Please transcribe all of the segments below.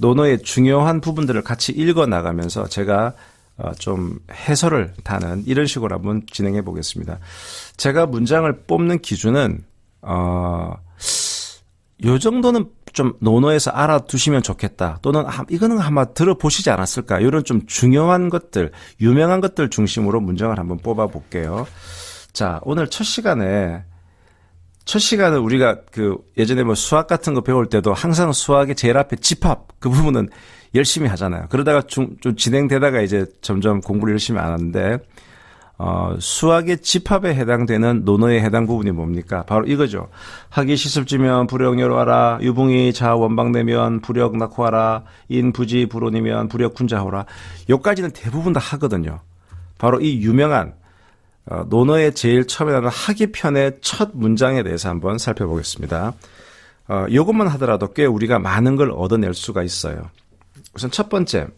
논어의 중요한 부분들을 같이 읽어 나가면서 제가 좀 해설을 다는 이런 식으로 한번 진행해 보겠습니다. 제가 문장을 뽑는 기준은 요 정도는 좀 논어에서 알아두시면 좋겠다. 또는 이거는 아마 들어보시지 않았을까. 이런 좀 중요한 것들, 유명한 것들 중심으로 문장을 한번 뽑아 볼게요. 자, 오늘 첫 시간은 우리가 예전에 뭐 수학 같은 거 배울 때도 항상 수학의 제일 앞에 집합 그 부분은 열심히 하잖아요. 그러다가 좀 진행되다가 이제 점점 공부를 열심히 안 하는데 수학의 집합에 해당되는 논어에 해당 부분이 뭡니까? 바로 이거죠. 학이 시습지면 불역 여로하라. 유붕이 자 원방되면 불역 낙호하라. 인 부지 불온이면 불역 군자호라. 요까지는 대부분 다 하거든요. 바로 이 유명한 논어의 제일 처음에 나오는 학이 편의 첫 문장에 대해서 한번 살펴보겠습니다. 요것만 하더라도 꽤 우리가 많은 걸 얻어낼 수가 있어요. 우선 첫 번째,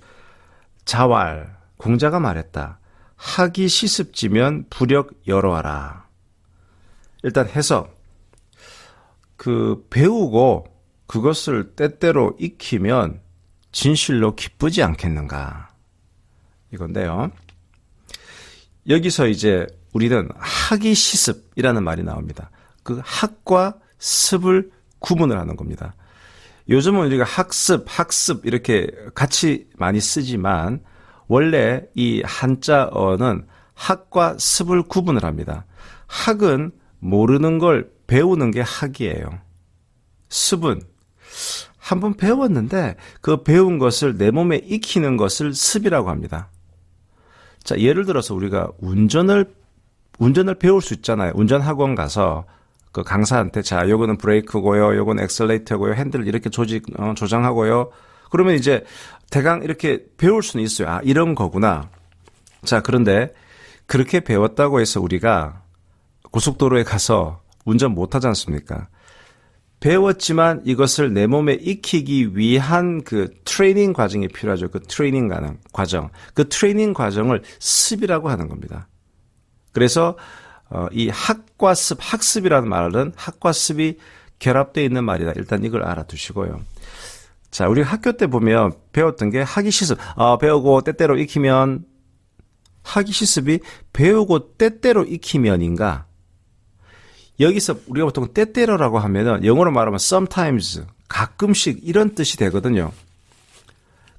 자왈, 공자가 말했다. 학이 시습지면 불역 여로하라. 일단 해석. 배우고 그것을 때때로 익히면 진실로 기쁘지 않겠는가. 이건데요. 여기서 이제 우리는 학이 시습이라는 말이 나옵니다. 그 학과 습을 구분을 하는 겁니다. 요즘은 우리가 학습 이렇게 같이 많이 쓰지만 원래 이 한자어는 학과 습을 구분을 합니다. 학은 모르는 걸 배우는 게 학이에요. 습은 한번 배웠는데 그 배운 것을 내 몸에 익히는 것을 습이라고 합니다. 자, 예를 들어서 우리가 운전을 배울 수 있잖아요. 운전학원 가서 그 강사한테 자, 요거는 브레이크고요, 요거는 엑셀레이터고요, 핸들을 이렇게 조정하고요. 그러면 이제 대강 이렇게 배울 수는 있어요. 이런 거구나. 자, 그런데 그렇게 배웠다고 해서 우리가 고속도로에 가서 운전 못 하지 않습니까? 배웠지만 이것을 내 몸에 익히기 위한 그 트레이닝 과정이 필요하죠. 그 트레이닝 과정. 그 트레이닝 과정을 습이라고 하는 겁니다. 그래서 이 학과 습, 학습이라는 말은 학과 습이 결합되어 있는 말이다. 일단 이걸 알아두시고요. 자, 우리 학교 때 보면 배웠던 게 학이 시습. 배우고 때때로 익히면 학이 시습이 배우고 때때로 익히면인가? 여기서 우리가 보통 때때로라고 하면은 영어로 말하면 sometimes, 가끔씩 이런 뜻이 되거든요.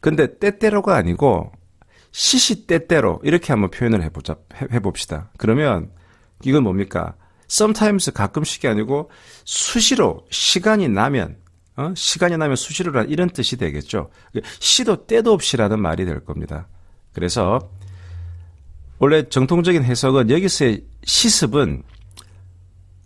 근데 때때로가 아니고 시시때때로 이렇게 한번 표현을 해봅시다. 그러면 이건 뭡니까? sometimes 가끔씩이 아니고 수시로 시간이 나면 수시로 이런 뜻이 되겠죠. 시도 때도 없이라는 말이 될 겁니다. 그래서 원래 정통적인 해석은 여기서의 시습은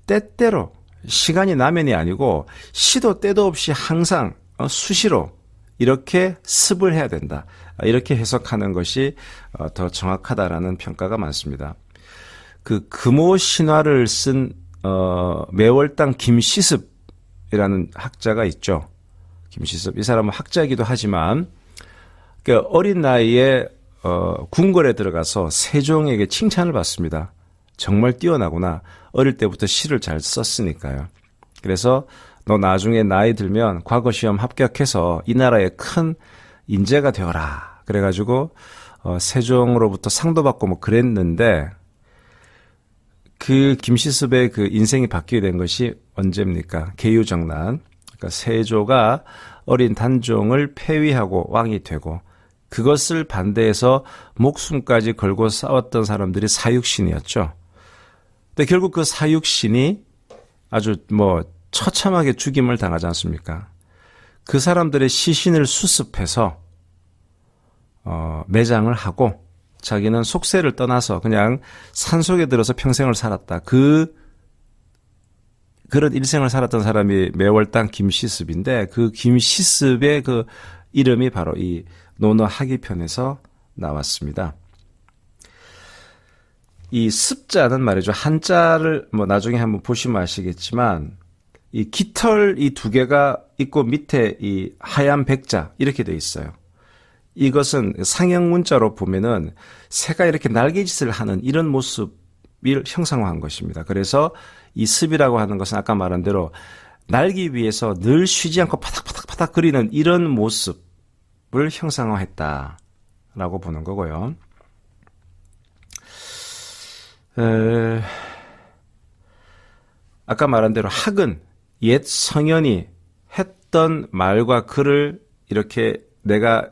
때때로 시간이 나면이 아니고 시도 때도 없이 항상 수시로 이렇게 습을 해야 된다. 이렇게 해석하는 것이 더 정확하다라는 평가가 많습니다. 그 금오 신화를 쓴 매월당 김시습이라는 학자가 있죠. 김시습. 이 사람은 학자이기도 하지만 어린 나이에 궁궐에 들어가서 세종에게 칭찬을 받습니다. 정말 뛰어나구나. 어릴 때부터 시를 잘 썼으니까요. 그래서 너 나중에 나이 들면 과거 시험 합격해서 이 나라의 큰 인재가 되어라. 그래가지고 세종으로부터 상도 받고 뭐 그랬는데 그 김시습의 그 인생이 바뀌게 된 것이 언제입니까? 계유정난. 그러니까 세조가 어린 단종을 폐위하고 왕이 되고 그것을 반대해서 목숨까지 걸고 싸웠던 사람들이 사육신이었죠. 근데 결국 그 사육신이 아주 처참하게 죽임을 당하지 않습니까? 그 사람들의 시신을 수습해서 매장을 하고 자기는 속세를 떠나서 그냥 산속에 들어서 평생을 살았다. 그런 일생을 살았던 사람이 매월당 김시습인데 그 김시습의 그 이름이 바로 이 논어 학이편에서 나왔습니다. 이 습자는 말이죠. 한자를 나중에 한번 보시면 아시겠지만 이 깃털 이 두 개가 있고 밑에 이 하얀 백자 이렇게 돼 있어요. 이것은 상형 문자로 보면은 새가 이렇게 날개짓을 하는 이런 모습을 형상화한 것입니다. 그래서 이 습이라고 하는 것은 아까 말한 대로 날기 위해서 늘 쉬지 않고 파닥파닥파닥 거리는 이런 모습, 형상화했다라고 보는 거고요. 아까 말한 대로 학은 옛 성현이 했던 말과 글을 이렇게 내가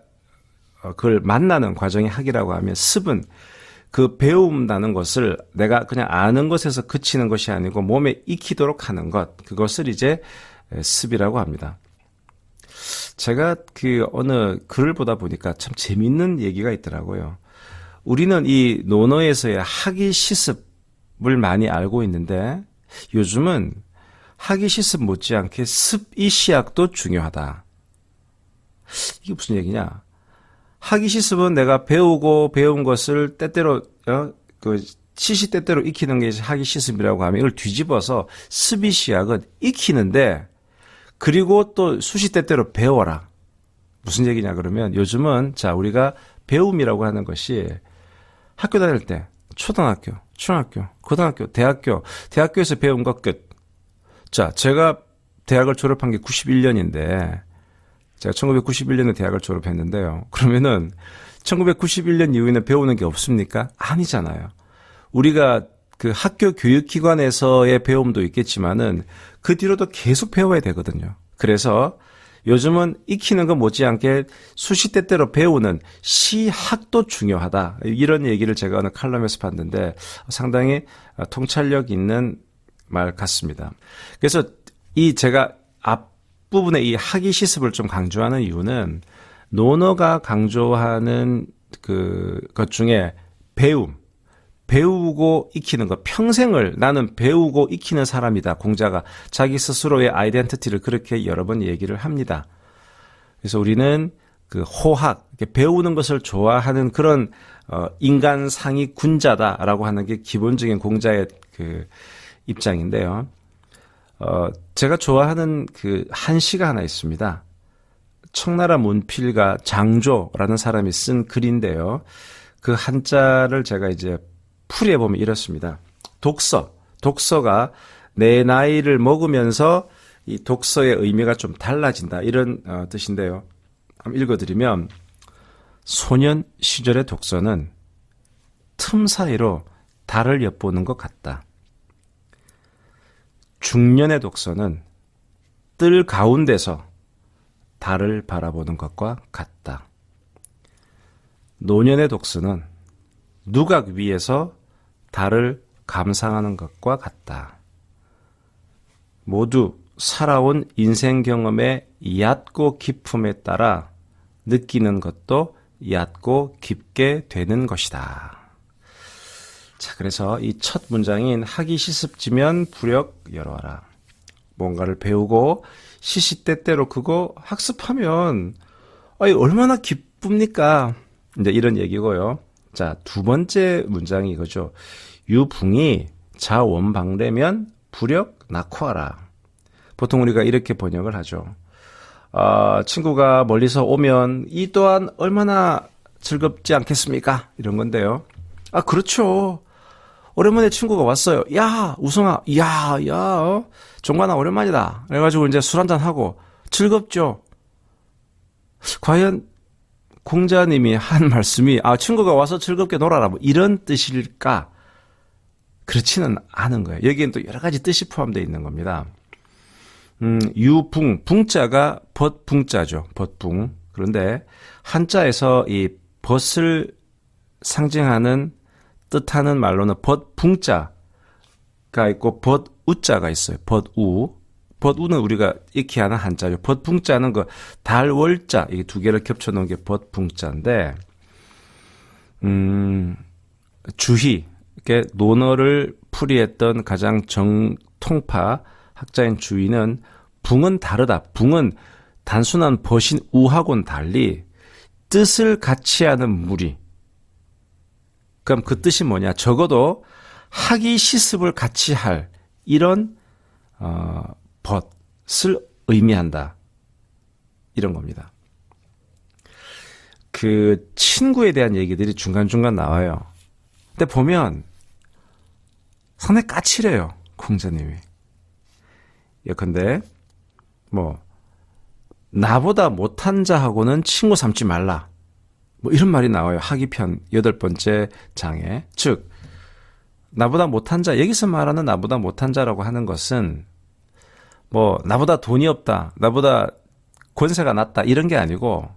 그걸 만나는 과정이 학이라고 하면, 습은 그 배운다는 것을 내가 그냥 아는 것에서 그치는 것이 아니고 몸에 익히도록 하는 것, 그것을 이제 습이라고 합니다. 제가 어느 글을 보다 보니까 참 재밌는 얘기가 있더라고요. 우리는 이 논어에서의 학이 시습을 많이 알고 있는데, 요즘은 학이 시습 못지않게 습이 시학도 중요하다. 이게 무슨 얘기냐? 학이 시습은 내가 배운 것을 때때로 시시때때로 익히는 게 학이 시습이라고 하면, 이걸 뒤집어서 습이 시학은 익히는데, 그리고 또 수시때때로 배워라. 무슨 얘기냐 그러면, 요즘은 우리가 배움이라고 하는 것이 학교 다닐 때 초등학교, 중학교, 고등학교, 대학교에서 배운 것 끝. 제가 대학을 졸업한 게 91년인데 제가 1991년에 대학을 졸업했는데요. 그러면은 1991년 이후에는 배우는 게 없습니까? 아니잖아요. 우리가 그 학교 교육기관에서의 배움도 있겠지만은 그 뒤로도 계속 배워야 되거든요. 그래서 요즘은 익히는 것 못지않게 수시때때로 배우는 시학도 중요하다. 이런 얘기를 제가 어느 칼럼에서 봤는데 상당히 통찰력 있는 말 같습니다. 그래서 제가 앞부분에 이 학이 시습을 좀 강조하는 이유는, 논어가 강조하는 것 중에 배우고 익히는 것, 평생을 나는 배우고 익히는 사람이다. 공자가 자기 스스로의 아이덴티티를 그렇게 여러 번 얘기를 합니다. 그래서 우리는 호학, 배우는 것을 좋아하는 그런 인간상이 군자다라고 하는 게 기본적인 공자의 입장인데요. 제가 좋아하는 한시가 하나 있습니다. 청나라 문필가 장조라는 사람이 쓴 글인데요. 그 한자를 제가 이제 풀이해 보면 이렇습니다. 독서가 내 나이를 먹으면서 이 독서의 의미가 좀 달라진다, 이런 뜻인데요. 한번 읽어드리면, 소년 시절의 독서는 틈 사이로 달을 엿보는 것 같다. 중년의 독서는 뜰 가운데서 달을 바라보는 것과 같다. 노년의 독서는 누각 위에서 달을 감상하는 것과 같다. 모두 살아온 인생 경험의 얕고 깊음에 따라 느끼는 것도 얕고 깊게 되는 것이다. 그래서 이 첫 문장인 학이 시습지면 부력 열어라. 뭔가를 배우고 시시때때로 그거 학습하면 얼마나 기쁩니까? 이제 이런 얘기고요. 두 번째 문장이 이거죠. 유붕이 자원방래면 부력 낳고하라. 보통 우리가 이렇게 번역을 하죠. 친구가 멀리서 오면 이 또한 얼마나 즐겁지 않겠습니까? 이런 건데요. 그렇죠. 오랜만에 친구가 왔어요. 야, 우성아, 종관아, 오랜만이다. 그래가지고 이제 술 한잔 하고 즐겁죠. 과연 공자님이 한 말씀이 친구가 와서 즐겁게 놀아라, 이런 뜻일까? 그렇지는 않은 거예요. 여기엔 또 여러 가지 뜻이 포함되어 있는 겁니다. 유붕, 붕자가 벗붕자죠. 벗붕. 그런데 한자에서 이 벗을 상징하는 뜻하는 말로는 벗붕자가 있고 벗우자가 있어요. 벗우. 벗우는 우리가 익히 아는 한자죠. 벗붕자는 달월자, 이 두 개를 겹쳐놓은 게 벗붕자인데, 주희, 이렇게 논어를 풀이했던 가장 정통파 학자인 주희는 붕은 다르다. 붕은 단순한 벗인 우하고는 달리 뜻을 같이 하는 무리. 그럼 그 뜻이 뭐냐? 적어도 학이 시습을 같이 할 이런 벗을 의미한다. 이런 겁니다. 친구에 대한 얘기들이 중간중간 나와요. 근데 보면 상당히 까칠해요. 공자님이. 예컨대 나보다 못한 자하고는 친구 삼지 말라. 뭐 이런 말이 나와요. 학위편 8번째 장에. 즉 나보다 못한 자, 여기서 말하는 나보다 못한 자라고 하는 것은 뭐 나보다 돈이 없다, 나보다 권세가 낮다 이런 게 아니고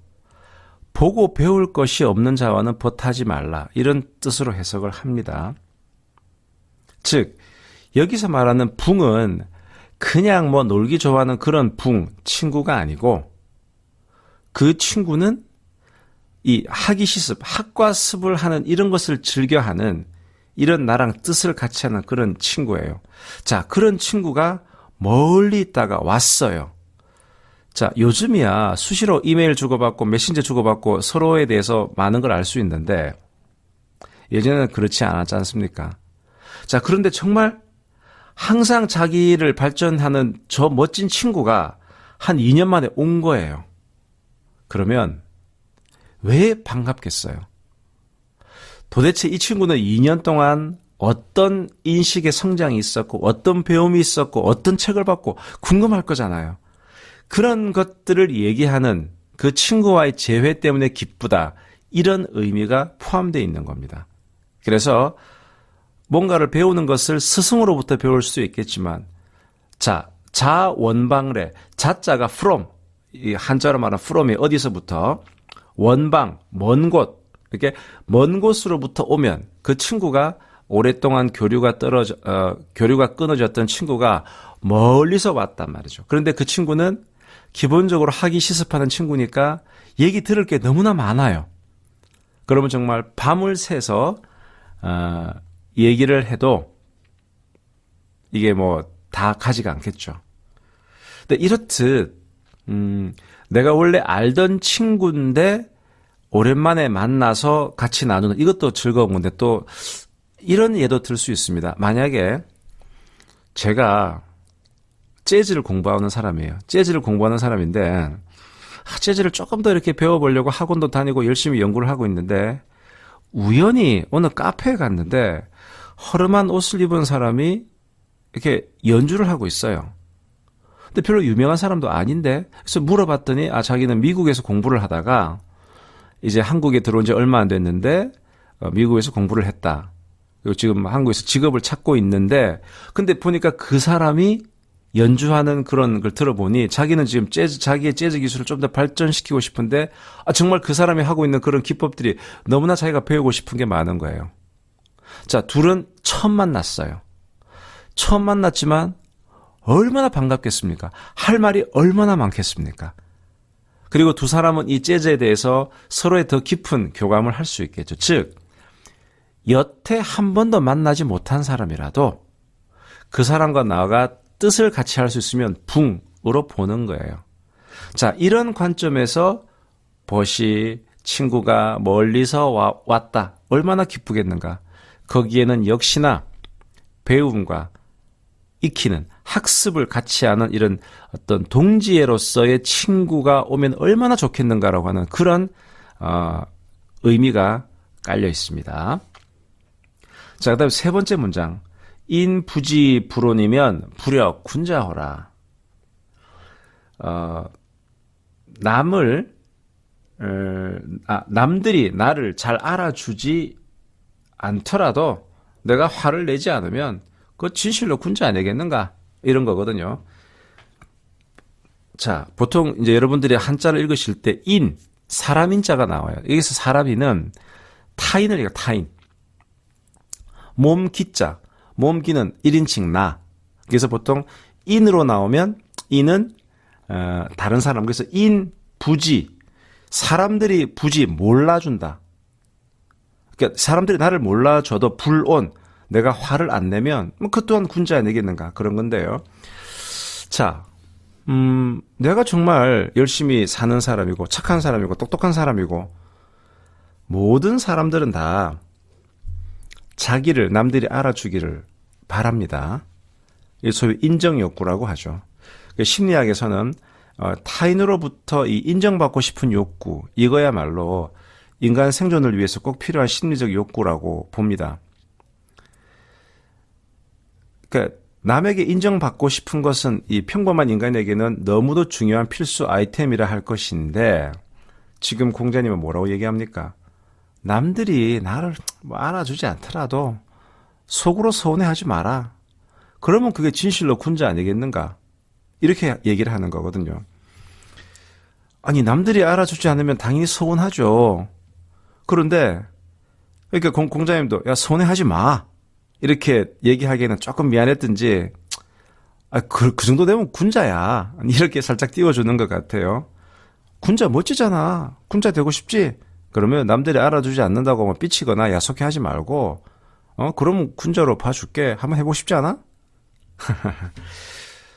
보고 배울 것이 없는 자와는 벗하지 말라 이런 뜻으로 해석을 합니다. 즉 여기서 말하는 붕은 그냥 뭐 놀기 좋아하는 그런 붕 친구가 아니고 그 친구는 이 학위시습, 학과 습을 하는 이런 것을 즐겨하는 이런 나랑 뜻을 같이 하는 그런 친구예요. 자, 그런 친구가 멀리 있다가 왔어요. 자, 요즘이야 수시로 이메일 주고받고 메신저 주고받고 서로에 대해서 많은 걸 알 수 있는데 예전에는 그렇지 않았지 않습니까? 자, 그런데 정말 항상 자기를 발전하는 저 멋진 친구가 한 2년 만에 온 거예요. 그러면 왜 반갑겠어요? 도대체 이 친구는 2년 동안 어떤 인식의 성장이 있었고 어떤 배움이 있었고 어떤 책을 받고 궁금할 거잖아요. 그런 것들을 얘기하는 그 친구와의 재회 때문에 기쁘다. 이런 의미가 포함되어 있는 겁니다. 그래서 뭔가를 배우는 것을 스승으로부터 배울 수 있겠지만 자, 자원방래, 자자가 from, 이 한자로 말하는 from이 어디서부터 원방, 먼 곳, 이렇게 먼 곳으로부터 오면 그 친구가 오랫동안 교류가 끊어졌던 친구가 멀리서 왔단 말이죠. 그런데 그 친구는 기본적으로 학위 시습하는 친구니까 얘기 들을 게 너무나 많아요. 그러면 정말 밤을 새서 얘기를 해도 이게 뭐 다 가지가 않겠죠. 근데 이렇듯 내가 원래 알던 친구인데 오랜만에 만나서 같이 나누는 이것도 즐거운 건데 또 이런 예도 들 수 있습니다. 만약에 제가 재즈를 공부하는 사람이에요. 재즈를 공부하는 사람인데 재즈를 조금 더 이렇게 배워보려고 학원도 다니고 열심히 연구를 하고 있는데 우연히 어느 카페에 갔는데 허름한 옷을 입은 사람이 이렇게 연주를 하고 있어요. 근데 별로 유명한 사람도 아닌데 그래서 물어봤더니 자기는 미국에서 공부를 하다가 이제 한국에 들어온 지 얼마 안 됐는데 미국에서 공부를 했다. 그리고 지금 한국에서 직업을 찾고 있는데 근데 보니까 그 사람이 연주하는 그런 걸 들어보니 자기는 지금 자기의 재즈 기술을 좀 더 발전시키고 싶은데 정말 그 사람이 하고 있는 그런 기법들이 너무나 자기가 배우고 싶은 게 많은 거예요. 자, 둘은 처음 만났어요. 처음 만났지만 얼마나 반갑겠습니까? 할 말이 얼마나 많겠습니까? 그리고 두 사람은 이 재즈에 대해서 서로의 더 깊은 교감을 할 수 있겠죠. 즉, 여태 한 번도 만나지 못한 사람이라도 그 사람과 나가 뜻을 같이 할 수 있으면 붕으로 보는 거예요. 자, 이런 관점에서 벗이 친구가 멀리서 왔다. 얼마나 기쁘겠는가. 거기에는 역시나 배움과 익히는 학습을 같이 하는 이런 어떤 동지애로서의 친구가 오면 얼마나 좋겠는가라고 하는 그런 의미가 깔려 있습니다. 자, 그다음에 세 번째 문장. 인부지 불온이면 불역 군자호라. 남들이 나를 잘 알아주지 않더라도 내가 화를 내지 않으면 그 진실로 군자 아니겠는가? 이런 거거든요. 자, 보통 이제 여러분들이 한자를 읽으실 때 사람인자가 나와요. 여기서 사람인은 타인을 읽어요, 타인. 몸기자, 몸기는 1인칭 나. 그래서 보통 인으로 나오면 인은 다른 사람. 그래서 부지. 사람들이 부지 몰라준다. 그러니까 사람들이 나를 몰라줘도 불온. 내가 화를 안 내면 그 또한 군자 아니겠는가 그런 건데요. 자, 내가 정말 열심히 사는 사람이고 착한 사람이고 똑똑한 사람이고 모든 사람들은 다 자기를 남들이 알아주기를 바랍니다. 이 소위 인정 욕구라고 하죠. 심리학에서는 타인으로부터 이 인정받고 싶은 욕구 이거야말로 인간 생존을 위해서 꼭 필요한 심리적 욕구라고 봅니다. 그러니까 남에게 인정받고 싶은 것은 이 평범한 인간에게는 너무도 중요한 필수 아이템이라 할 것인데 지금 공자님은 뭐라고 얘기합니까? 남들이 나를 뭐 알아주지 않더라도 속으로 서운해하지 마라. 그러면 그게 진실로 군자 아니겠는가? 이렇게 얘기를 하는 거거든요. 아니 남들이 알아주지 않으면 당연히 서운하죠. 그런데 그러니까 공자님도 야 서운해하지 마. 이렇게 얘기하기에는 조금 미안했든지 그 정도 되면 군자야. 이렇게 살짝 띄워주는 것 같아요. 군자 멋지잖아. 군자 되고 싶지? 그러면 남들이 알아주지 않는다고 뭐 삐치거나 야속해하지 말고 그러면 군자로 봐줄게. 한번 해보고 싶지 않아?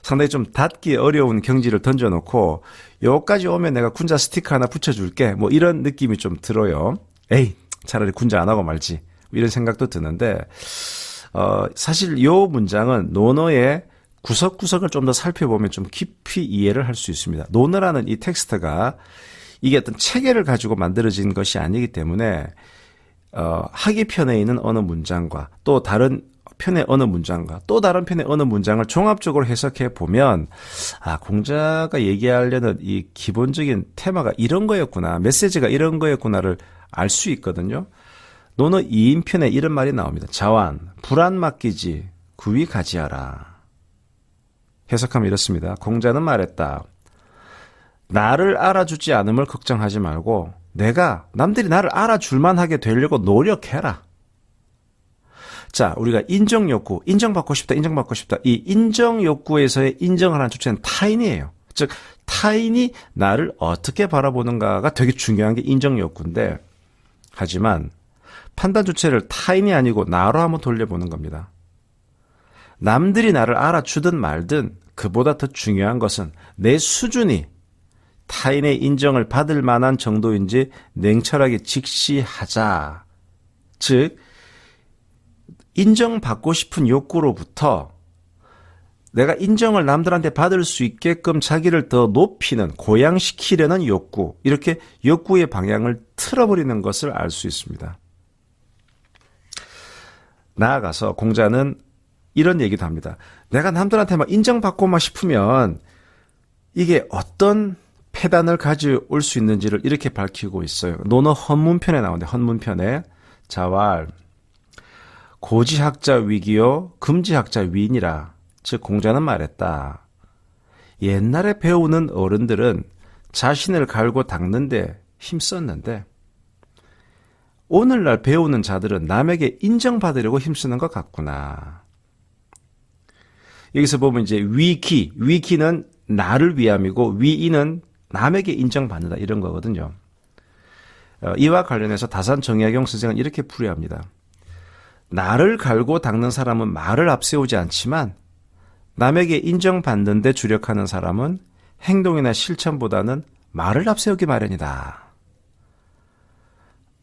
상당히 좀 닿기 어려운 경지를 던져놓고 여기까지 오면 내가 군자 스티커 하나 붙여줄게. 뭐 이런 느낌이 좀 들어요. 에이 차라리 군자 안 하고 말지. 이런 생각도 드는데 사실 요 문장은 논어의 구석구석을 좀 더 살펴보면 좀 깊이 이해를 할 수 있습니다. 논어라는 이 텍스트가 이게 어떤 체계를 가지고 만들어진 것이 아니기 때문에 하기 편에 있는 어느 문장과 또 다른 편의 어느 문장과 또 다른 편의 어느 문장을 종합적으로 해석해 보면 공자가 얘기하려는 이 기본적인 테마가 이런 거였구나, 메시지가 이런 거였구나를 알 수 있거든요. 논어 2인편에 이런 말이 나옵니다. 자완, 불안 맡기지, 구위 가지하라. 해석하면 이렇습니다. 공자는 말했다. 나를 알아주지 않음을 걱정하지 말고 내가 남들이 나를 알아줄만 하게 되려고 노력해라. 자, 우리가 인정 욕구, 인정받고 싶다, 인정받고 싶다. 이 인정 욕구에서의 인정하라는 주체는 타인이에요. 즉, 타인이 나를 어떻게 바라보는가가 되게 중요한 게 인정 욕구인데, 하지만 판단 주체를 타인이 아니고 나로 한번 돌려보는 겁니다. 남들이 나를 알아주든 말든 그보다 더 중요한 것은 내 수준이 타인의 인정을 받을 만한 정도인지 냉철하게 직시하자. 즉, 인정받고 싶은 욕구로부터 내가 인정을 남들한테 받을 수 있게끔 자기를 더 높이는, 고양시키려는 욕구, 이렇게 욕구의 방향을 틀어버리는 것을 알 수 있습니다. 나아가서 공자는 이런 얘기도 합니다. 내가 남들한테 막 인정받고만 싶으면 이게 어떤 패단을 가져올 수 있는지를 이렇게 밝히고 있어요. 논어 헌문편에 나오는데 헌문편에 자왈 고지학자 위기요 금지학자 위인이라. 즉 공자는 말했다. 옛날에 배우는 어른들은 자신을 갈고 닦는데 힘썼는데 오늘날 배우는 자들은 남에게 인정받으려고 힘쓰는 것 같구나. 여기서 보면 이제 위기는 나를 위함이고 위인은 남에게 인정받는다 이런 거거든요. 이와 관련해서 다산 정약용 선생은 이렇게 풀이합니다. 나를 갈고 닦는 사람은 말을 앞세우지 않지만 남에게 인정받는 데 주력하는 사람은 행동이나 실천보다는 말을 앞세우기 마련이다.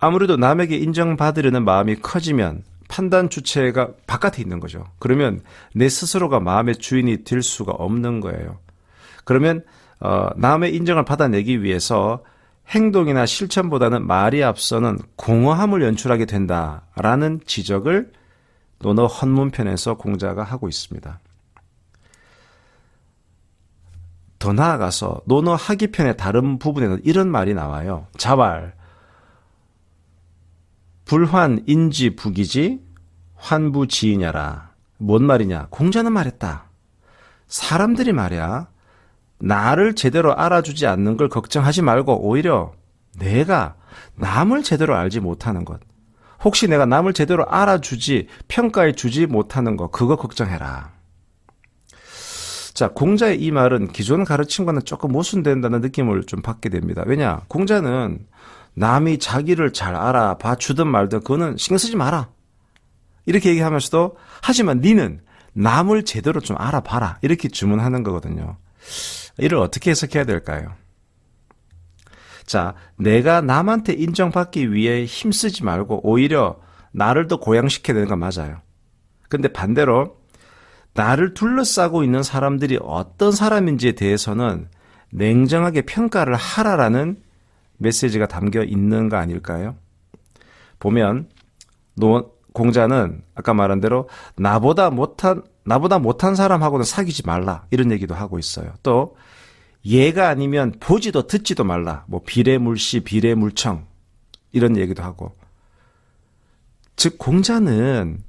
아무래도 남에게 인정받으려는 마음이 커지면 판단 주체가 바깥에 있는 거죠. 그러면 내 스스로가 마음의 주인이 될 수가 없는 거예요. 그러면 남의 인정을 받아내기 위해서 행동이나 실천보다는 말이 앞서는 공허함을 연출하게 된다라는 지적을 논어 헌문편에서 공자가 하고 있습니다. 더 나아가서 논어 하기편의 다른 부분에는 이런 말이 나와요. 자왈 불환 인지 부기지 환부지이냐라. 뭔 말이냐? 공자는 말했다. 사람들이 말이야 나를 제대로 알아주지 않는 걸 걱정하지 말고 오히려 내가 남을 제대로 알지 못하는 것, 혹시 내가 남을 제대로 알아주지 평가해 주지 못하는 것, 그거 걱정해라. 자, 공자의 이 말은 기존 가르침과는 조금 모순된다는 느낌을 좀 받게 됩니다. 왜냐? 공자는 남이 자기를 잘 알아봐 주든 말든 그거는 신경 쓰지 마라 이렇게 얘기하면서도 하지만 니는 남을 제대로 좀 알아봐라 이렇게 주문하는 거거든요. 이를 어떻게 해석해야 될까요? 자, 내가 남한테 인정받기 위해 힘쓰지 말고 오히려 나를 더 고양시켜야 되는 건 맞아요. 근데 반대로 나를 둘러싸고 있는 사람들이 어떤 사람인지에 대해서는 냉정하게 평가를 하라라는 메시지가 담겨 있는 거 아닐까요? 보면 공자는 아까 말한 대로 나보다 못한 나보다 못한 사람하고는 사귀지 말라. 이런 얘기도 하고 있어요. 또 얘가 아니면 보지도 듣지도 말라. 뭐 비례물시, 비례물청 이런 얘기도 하고. 즉 공자는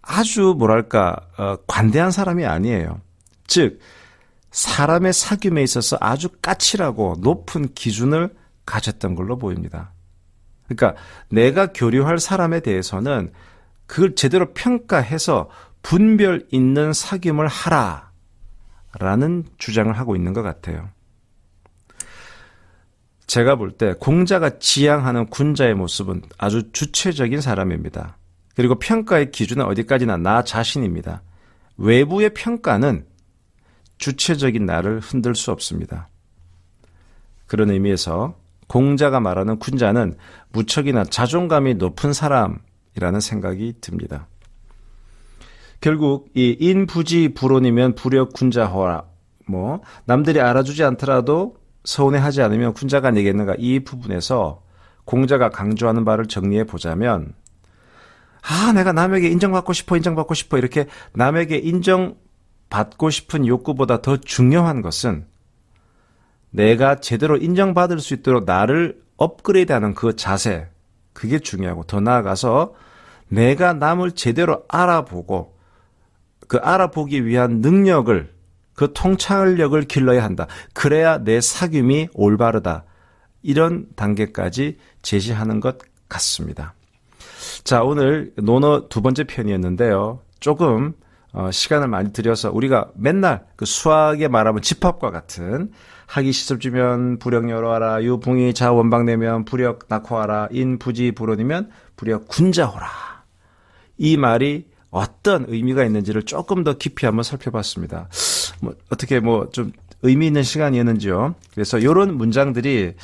아주 뭐랄까 관대한 사람이 아니에요. 즉 사람의 사귐에 있어서 아주 까칠하고 높은 기준을 가졌던 걸로 보입니다. 그러니까 내가 교류할 사람에 대해서는 그걸 제대로 평가해서 분별 있는 사귐을 하라라는 주장을 하고 있는 것 같아요. 제가 볼 때 공자가 지향하는 군자의 모습은 아주 주체적인 사람입니다. 그리고 평가의 기준은 어디까지나 나 자신입니다. 외부의 평가는 주체적인 나를 흔들 수 없습니다. 그런 의미에서 공자가 말하는 군자는 무척이나 자존감이 높은 사람이라는 생각이 듭니다. 결국 이 인부지 불온이면 부력 군자호라, 뭐 남들이 알아주지 않더라도 서운해하지 않으면 군자가 아니겠는가, 이 부분에서 공자가 강조하는 바를 정리해 보자면, 내가 남에게 인정받고 싶어 이렇게 남에게 인정받고 싶은 욕구보다 더 중요한 것은 내가 제대로 인정받을 수 있도록 나를 업그레이드하는 그 자세, 그게 중요하고, 더 나아가서 내가 남을 제대로 알아보고 그 알아보기 위한 능력을, 그 통찰력을 길러야 한다. 그래야 내 사귐이 올바르다. 이런 단계까지 제시하는 것 같습니다. 자, 오늘 논어 두 번째 편이었는데요. 조금 시간을 많이 들여서 우리가 맨날 그 수학에 말하면 집합과 같은 학이 시습주면 부력 여러하라, 유붕이 자원방내면 부력 낙호하라, 인부지 불온이면 부력 군자호라. 이 말이 어떤 의미가 있는지를 조금 더 깊이 한번 살펴봤습니다. 어떻게 좀 의미 있는 시간이었는지요. 그래서 이런 문장들이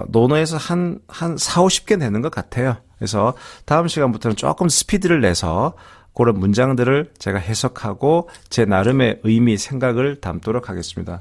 논어에서 한 4, 50개 되는 것 같아요. 그래서 다음 시간부터는 조금 스피드를 내서 그런 문장들을 제가 해석하고 제 나름의 의미, 생각을 담도록 하겠습니다.